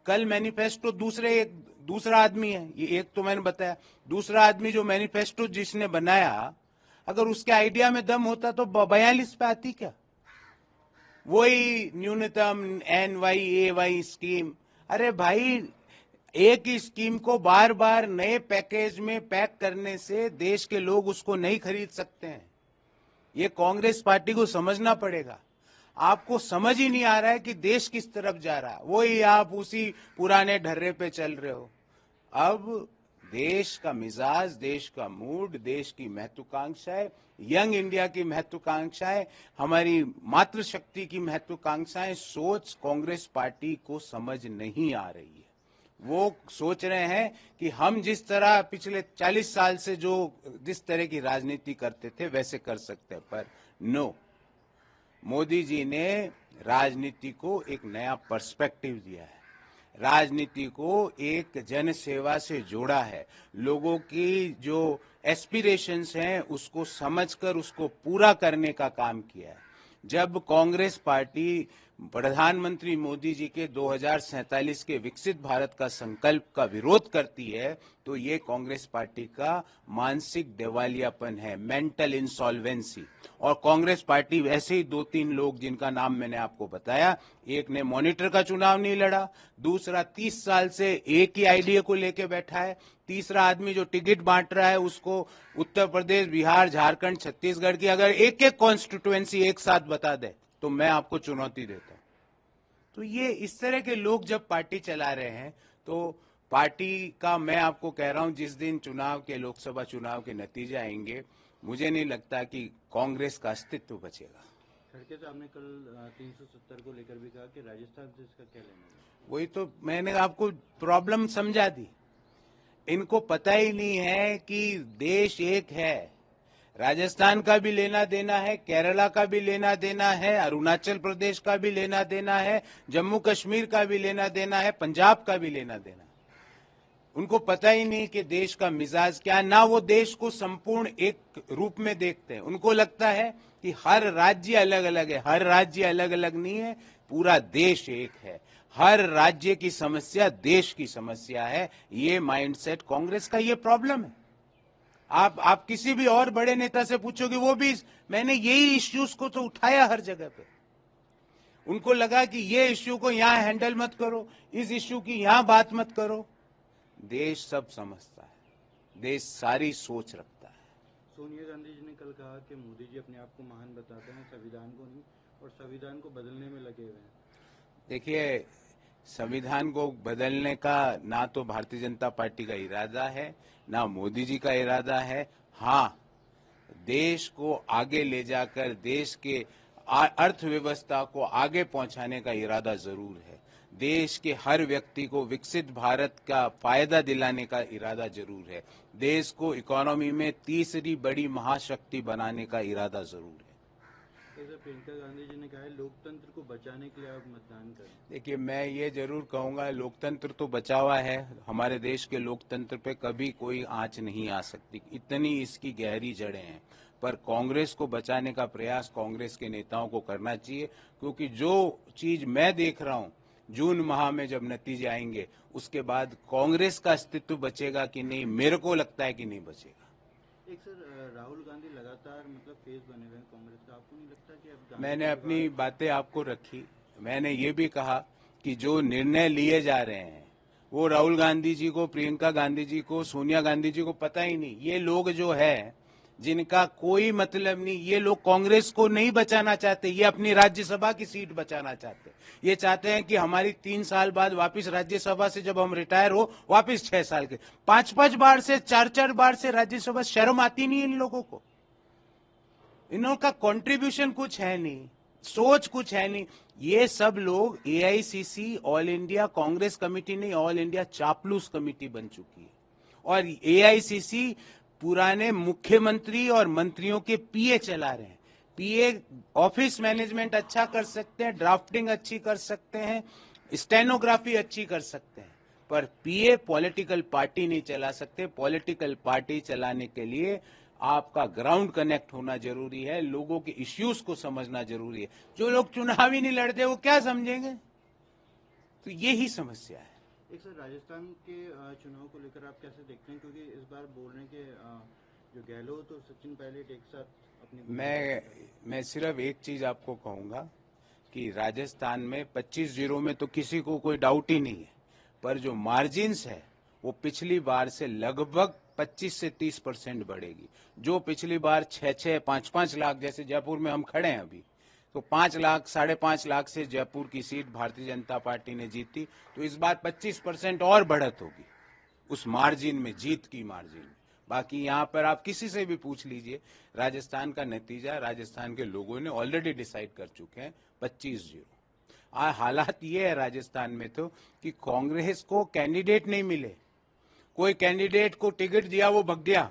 कल मैनिफेस्टो दूसरा आदमी है, ये एक तो मैंने बताया, दूसरा आदमी जो मैनिफेस्टो जिसने बनाया, अगर उसके आइडिया में दम होता तो 42 पे आती क्या? वही न्यूनतम NYAY स्कीम। अरे भाई, एक ही स्कीम को बार बार नए पैकेज में पैक करने से देश के लोग उसको नहीं खरीद सकते हैं। ये कांग्रेस पार्टी को समझना पड़ेगा। आपको समझ ही नहीं आ रहा है कि देश किस तरफ जा रहा है, वही आप उसी पुराने ढर्रे पे चल रहे हो। अब देश का मिजाज, देश का मूड, देश की महत्वाकांक्षाएं, यंग इंडिया की महत्वाकांक्षाएं, हमारी मातृशक्ति की महत्वाकांक्षाएं, सोच कांग्रेस पार्टी को समझ नहीं आ रही है। वो सोच रहे हैं कि हम जिस तरह पिछले 40 साल से जिस तरह की राजनीति करते थे वैसे कर सकते हैं, पर नो, मोदी जी ने राजनीति को एक नया पर्सपेक्टिव दिया है, राजनीति को एक जन सेवा से जोड़ा है, लोगों की जो एस्पिरेशंस हैं उसको समझकर उसको पूरा करने का काम किया है। जब कांग्रेस पार्टी प्रधानमंत्री मोदी जी के 2047 के विकसित भारत का संकल्प का विरोध करती है, तो ये कांग्रेस पार्टी का मानसिक दिवालियापन है, मेंटल इंसॉल्वेंसी। और कांग्रेस पार्टी वैसे ही 2-3 लोग जिनका नाम मैंने आपको बताया, एक ने मॉनिटर का चुनाव नहीं लड़ा, दूसरा 30 साल से एक ही आइडिया को लेके बैठा है, तीसरा आदमी जो टिकट बांट रहा है उसको उत्तर प्रदेश, बिहार, झारखंड, छत्तीसगढ़ की अगर एक एक कॉन्स्टिट्यूएंसी एक साथ बता दे तो मैं आपको चुनौती देता हूं। तो ये इस तरह के लोग जब पार्टी चला रहे हैं, तो पार्टी का, मैं आपको कह रहा हूं, जिस दिन चुनाव के, लोकसभा चुनाव के नतीजे आएंगे, मुझे नहीं लगता कि कांग्रेस का अस्तित्व बचेगा। खड़गे साहब ने कल 370 को लेकर भी कहा कि राजस्थान से इसका क्या लेना है? वही तो मैंने आपको प्रॉब्लम समझा दी। इनको पता ही नहीं है कि देश एक है, राजस्थान का भी लेना देना है, केरला का भी लेना देना है, अरुणाचल प्रदेश का भी लेना देना है, जम्मू कश्मीर का भी लेना देना है, पंजाब का भी लेना देना है। उनको पता ही नहीं कि देश का मिजाज क्या, ना वो देश को संपूर्ण एक रूप में देखते हैं। उनको लगता है कि हर राज्य अलग अलग है, हर राज्य अलग अलग नहीं है, पूरा देश एक है, हर राज्य की समस्या देश की समस्या है। ये माइंडसेट कांग्रेस का, ये प्रॉब्लम है। आप किसी भी और बड़े नेता से पूछोगे, वो भी, मैंने यही इश्यूज को तो उठाया हर जगह पे। उनको लगा कि ये इश्यू को यहां हैंडल मत करो, इस इश्यू की यहां बात मत करो। देश सब समझता है, देश सारी सोच रखता है। सोनिया गांधी जी ने कल कहा कि मोदी जी अपने आप को महान बताते हैं, संविधान को नहीं, और संविधान को बदलने में लगे हुए हैं। देखिए, संविधान को बदलने का ना तो भारतीय जनता पार्टी का इरादा है, ना मोदी जी का इरादा है। हाँ, देश को आगे ले जाकर देश के अर्थव्यवस्था को आगे पहुंचाने का इरादा जरूर है। देश के हर व्यक्ति को विकसित भारत का फायदा दिलाने का इरादा जरूर है। देश को इकोनॉमी में तीसरी बड़ी महाशक्ति बनाने का इरादा जरूर है। प्रियंका गांधी जी ने कहा है लोकतंत्र को बचाने के लिए आप मतदान करें। देखिए, मैं ये जरूर कहूंगा, लोकतंत्र तो बचा हुआ है, हमारे देश के लोकतंत्र पे कभी कोई आंच नहीं आ सकती, इतनी इसकी गहरी जड़ें हैं। पर कांग्रेस को बचाने का प्रयास कांग्रेस के नेताओं को करना चाहिए, क्योंकि जो चीज मैं देख रहा हूं, जून माह में जब नतीजे आएंगे उसके बाद कांग्रेस का अस्तित्व बचेगा कि नहीं, मेरे को लगता है कि नहीं बचेगा। एक सर, राहुल गांधी लगातार फेस बने हुए हैं कांग्रेस का, आपको नहीं लगता कि अब मैंने अपनी बातें आपको रखी, मैंने ये भी कहा कि जो निर्णय लिए जा रहे हैं वो राहुल गांधी जी को, प्रियंका गांधी जी को, सोनिया गांधी जी को पता ही नहीं। ये लोग जो है जिनका कोई मतलब नहीं, ये लोग कांग्रेस को नहीं बचाना चाहते, ये अपनी राज्यसभा की सीट बचाना चाहते। ये चाहते हैं कि हमारी 3 साल बाद वापस राज्यसभा से जब हम रिटायर हो, वापस 6 साल के, 5-5 बार से, 4-4 बार से राज्यसभा। शर्म आती नहीं इन लोगों को? इनका कंट्रीब्यूशन कुछ है नहीं, सोच कुछ है नहीं। ये सब लोग AICC, all India Congress committee नहीं, ऑल इंडिया चापलूस कमेटी बन चुकी है। और AICC पुराने मुख्यमंत्री और मंत्रियों के PA चला रहे हैं। PA ऑफिस मैनेजमेंट अच्छा कर सकते हैं, ड्राफ्टिंग अच्छी कर सकते हैं, स्टेनोग्राफी अच्छी कर सकते हैं, पर PA पॉलिटिकल पार्टी नहीं चला सकते। पॉलिटिकल पार्टी चलाने के लिए आपका ग्राउंड कनेक्ट होना जरूरी है, लोगों के इश्यूज को समझना जरूरी है। जो लोग चुनाव ही नहीं लड़ते वो क्या समझेंगे? तो यही समस्या है। एक सर राजस्थान के चुनाव को लेकर आप कैसे देखते हैं, क्योंकि इस बार बोल रहे हैं कि जो गहलोत और सचिन पायलट एक साथ अपनी मैं सिर्फ एक चीज आपको कहूंगा कि राजस्थान में 25-0 में तो किसी को कोई डाउट ही नहीं है, पर जो मार्जिन्स है वो पिछली बार से लगभग 25 से 30% बढ़ेगी। जो पिछली बार 6-6, 5-5 लाख, जैसे जयपुर में हम खड़े हैं अभी, तो 5 लाख 5.5 लाख से जयपुर की सीट भारतीय जनता पार्टी ने जीती, तो इस बार 25% और बढ़त होगी उस मार्जिन में, जीत की मार्जिन में। बाकी यहाँ पर आप किसी से भी पूछ लीजिए, राजस्थान का नतीजा राजस्थान के लोगों ने ऑलरेडी डिसाइड कर चुके हैं, 25-0। हालात ये है राजस्थान में तो कि कांग्रेस को कैंडिडेट नहीं मिले। कोई कैंडिडेट को टिकट दिया, वो भग गया,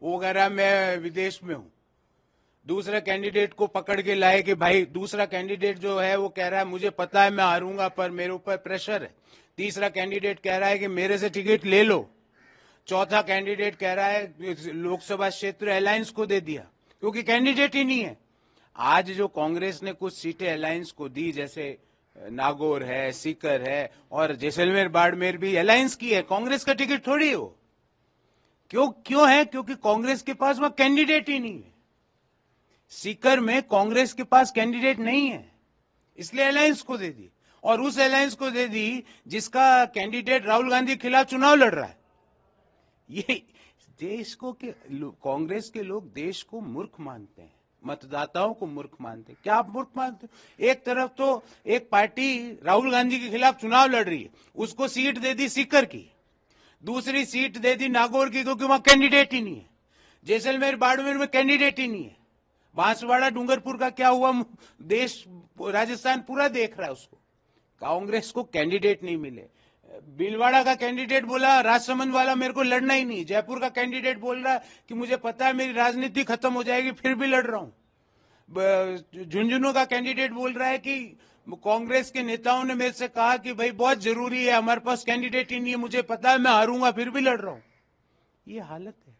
वो कह रहा मैं विदेश में हूं। दूसरा कैंडिडेट को पकड़ के लाए कि भाई, दूसरा कैंडिडेट जो है वो कह रहा है मुझे पता है मैं हारूंगा पर मेरे ऊपर प्रेशर है। तीसरा कैंडिडेट कह रहा है कि मेरे से टिकट ले लो। चौथा कैंडिडेट कह रहा है लोकसभा क्षेत्र अलायंस को दे दिया, क्योंकि कैंडिडेट ही नहीं है। आज जो कांग्रेस ने कुछ सीटें अलायंस को दी, जैसे नागौर है, सीकर है और जैसलमेर बाड़मेर भी अलायंस की है, कांग्रेस का टिकट थोड़ी हो। क्यों है? क्योंकि कांग्रेस के पास वहां कैंडिडेट ही नहीं है। सीकर में कांग्रेस के पास कैंडिडेट नहीं है, इसलिए अलायंस को दे दी, और उस अलायंस को दे दी जिसका कैंडिडेट राहुल गांधी के खिलाफ चुनाव लड़ रहा है। ये देश को कांग्रेस के लोग देश को मूर्ख मानते हैं, मतदाताओं को मूर्ख मानते हैं। क्या आप मूर्ख मानते हो? एक तरफ तो एक पार्टी राहुल गांधी के खिलाफ चुनाव लड़ रही है, उसको सीट दे दी सीकर की, दूसरी सीट दे दी नागौर की, क्योंकि वहां कैंडिडेट ही नहीं है। जैसलमेर बाड़मेर में कैंडिडेट ही नहीं है। बांसवाड़ा डूंगरपुर का क्या हुआ, देश राजस्थान पूरा देख रहा है उसको। कांग्रेस को कैंडिडेट नहीं मिले। भीलवाड़ा का कैंडिडेट बोला राजसमंद वाला मेरे को लड़ना ही नहीं। जयपुर का कैंडिडेट बोल रहा कि मुझे पता है मेरी राजनीति खत्म हो जाएगी फिर भी लड़ रहा हूं। झुंझुनू का कैंडिडेट बोल रहा है कि कांग्रेस के नेताओं ने मेरे से कहा कि भाई बहुत जरूरी है, हमारे पास कैंडिडेट ही नहीं है, मुझे पता है मैं हारूंगा फिर भी लड़ रहा हूं। ये हालत है।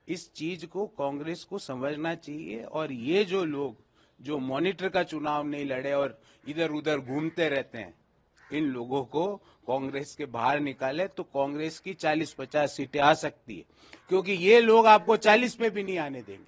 इस चीज को कांग्रेस को समझना चाहिए, और ये जो लोग जो मॉनिटर का चुनाव नहीं लड़े और इधर उधर घूमते रहते हैं, इन लोगों को कांग्रेस के बाहर निकाले तो कांग्रेस की 40-50 सीटें आ सकती है, क्योंकि ये लोग आपको 40 पे भी नहीं आने देंगे।